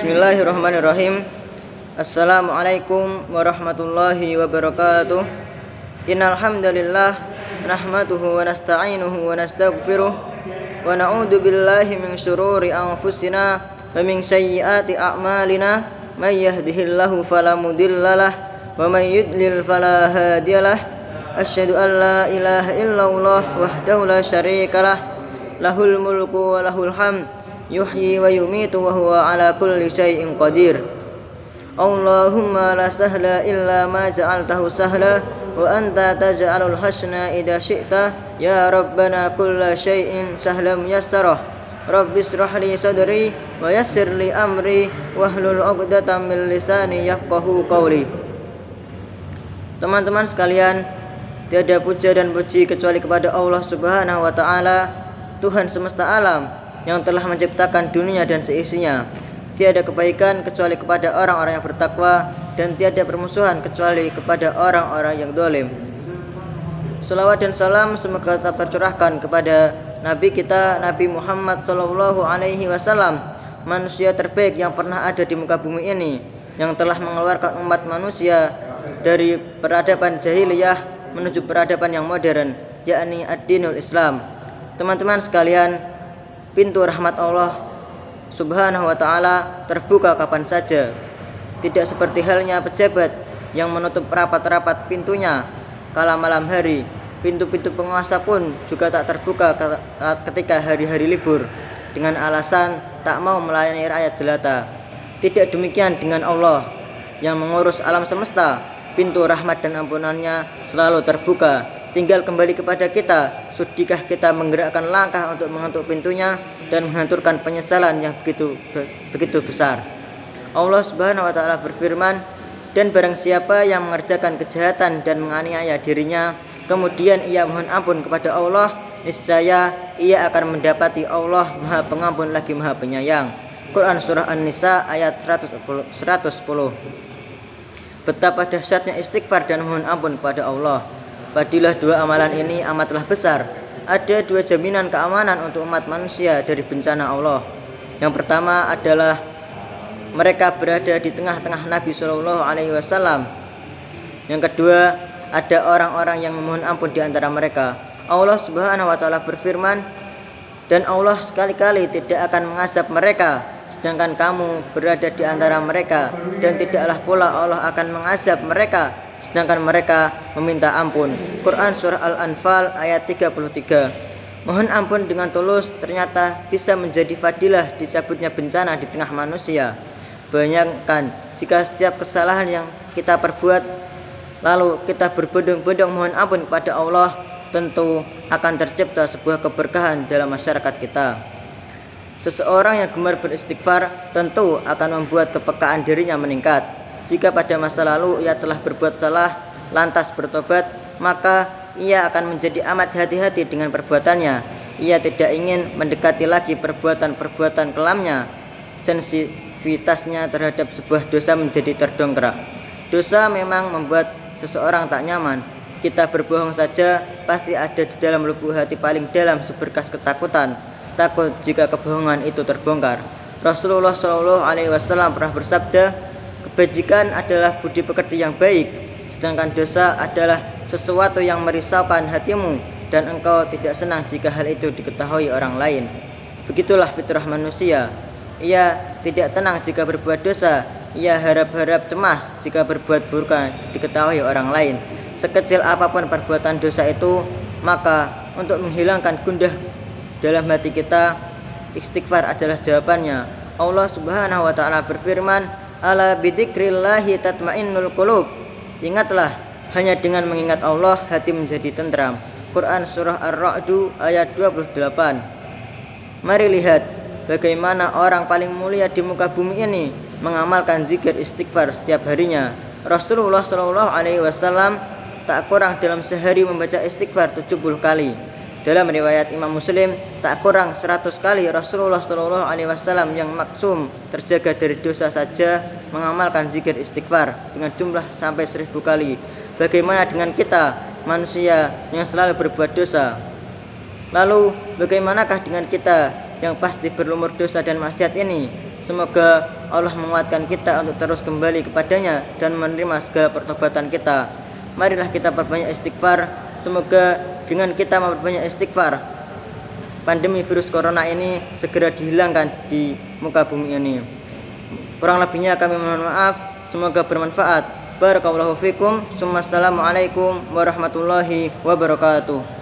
Bismillahirrahmanirrahim. Assalamualaikum warahmatullahi wabarakatuh. Innal hamdalillah nahmaduhu wa nasta'inuhu wa nastaghfiruh wa na'udzu billahi min syururi anfusina wa min sayyiati a'malina. May yahdihillahu fala mudhillalah wa may yudlil fala hadiyalah. Asyhadu an la ilaha illallah wahdahu la syarikalah lahul mulku wa lahul hamd yuhyi wa yumitu wa huwa ala kulli syai'in qadir. Allahumma la sahla illa ma ja'altahu sahla wa anta taj'alul hasna idza syi'ta ya rabbana kulla syai'in sahlan muyassarah. Rabbi israh li sadri wa yassir li amri wahlul 'uqdatam min lisani yafqahu qawli. Teman-teman sekalian, tiada puja dan puji kecuali kepada Allah Subhanahu wa taala, Tuhan semesta alam yang telah menciptakan dunia dan seisinya. Tiada kebaikan kecuali kepada orang-orang yang bertakwa, dan tiada permusuhan kecuali kepada orang-orang yang zalim. Selawat dan salam semoga tetap tercurahkan kepada Nabi kita, Nabi Muhammad SAW, manusia terbaik yang pernah ada di muka bumi ini, yang telah mengeluarkan umat manusia dari peradaban jahiliyah menuju peradaban yang modern, yakni ad-dinul Islam. Teman-teman sekalian, pintu rahmat Allah Subhanahu wa ta'ala terbuka kapan saja. Tidak seperti halnya pejabat yang menutup rapat-rapat pintunya kala malam hari. Pintu-pintu penguasa pun juga tak terbuka ketika hari-hari libur, dengan alasan tak mau melayani rakyat jelata. Tidak demikian dengan Allah yang mengurus alam semesta. Pintu rahmat dan ampunannya selalu terbuka. Tinggal kembali kepada kita, sudikah kita menggerakkan langkah untuk mengetuk pintunya dan menghancurkan penyesalan yang begitu besar. Allah Subhanahu wa taala berfirman, dan barang siapa yang mengerjakan kejahatan dan menganiaya dirinya, kemudian ia mohon ampun kepada Allah, niscaya ia akan mendapati Allah Maha Pengampun lagi Maha Penyayang. Quran surah An-Nisa ayat 110. Betapa dahsyatnya istighfar dan mohon ampun kepada Allah. Fadilah dua amalan ini amatlah besar. Ada dua jaminan keamanan untuk umat manusia dari bencana Allah. Yang pertama adalah mereka berada di tengah-tengah Nabi SAW. Yang kedua, ada orang-orang yang memohon ampun di antara mereka. Allah Subhanahu wa taala berfirman, dan Allah sekali-kali tidak akan mengazab mereka sedangkan kamu berada di antara mereka, dan tidaklah pula Allah akan mengazab mereka sedangkan mereka meminta ampun. Quran surah Al-Anfal ayat 33. Mohon ampun dengan tulus ternyata bisa menjadi fadilah dicabutnya bencana di tengah manusia. Bayangkan jika setiap kesalahan yang kita perbuat lalu kita berbondong-bondong mohon ampun kepada Allah, tentu akan tercipta sebuah keberkahan dalam masyarakat kita. Seseorang yang gemar beristighfar tentu akan membuat kepekaan dirinya meningkat. Jika pada masa lalu ia telah berbuat salah lantas bertobat, maka ia akan menjadi amat hati-hati dengan perbuatannya. Ia tidak ingin mendekati lagi perbuatan-perbuatan kelamnya. Sensitivitasnya terhadap sebuah dosa menjadi terdongkrak. Dosa memang membuat seseorang tak nyaman. Kita berbohong saja pasti ada di dalam lubuk hati paling dalam seberkas ketakutan, takut jika kebohongan itu terbongkar. Rasulullah SAW pernah bersabda, kebajikan adalah budi pekerti yang baik, sedangkan dosa adalah sesuatu yang merisaukan hatimu dan engkau tidak senang jika hal itu diketahui orang lain. Begitulah fitrah manusia. Ia tidak tenang jika berbuat dosa, ia harap-harap cemas jika berbuat buruk diketahui orang lain. Sekecil apapun perbuatan dosa itu, maka untuk menghilangkan gundah dalam hati kita, istighfar adalah jawabannya. Allah Subhanahu wa taala berfirman, ala bidzikrillahi tatmainnul qulub. Ingatlah, hanya dengan mengingat Allah hati menjadi tentram. Quran surah Ar-Ra'd ayat 28. Mari lihat bagaimana orang paling mulia di muka bumi ini mengamalkan zikir istighfar setiap harinya. Rasulullah SAW tak kurang dalam sehari membaca istighfar 70 kali. Dalam riwayat Imam Muslim, tak kurang 100 kali Rasulullah SAW yang maksum terjaga dari dosa saja mengamalkan zikir istighfar dengan jumlah sampai 1000 kali. Bagaimana dengan kita, manusia yang selalu berbuat dosa? Lalu bagaimanakah dengan kita yang pasti berlumur dosa dan maksiat ini? Semoga Allah menguatkan kita untuk terus kembali kepadanya dan menerima segala pertobatan kita. Marilah kita perbanyak istighfar. Semoga dengan kita memperbanyak istighfar, pandemi virus corona ini segera dihilangkan di muka bumi ini. Kurang lebihnya kami mohon maaf. Semoga bermanfaat. Barakallahu fikum. Assalamualaikum warahmatullahi wabarakatuh.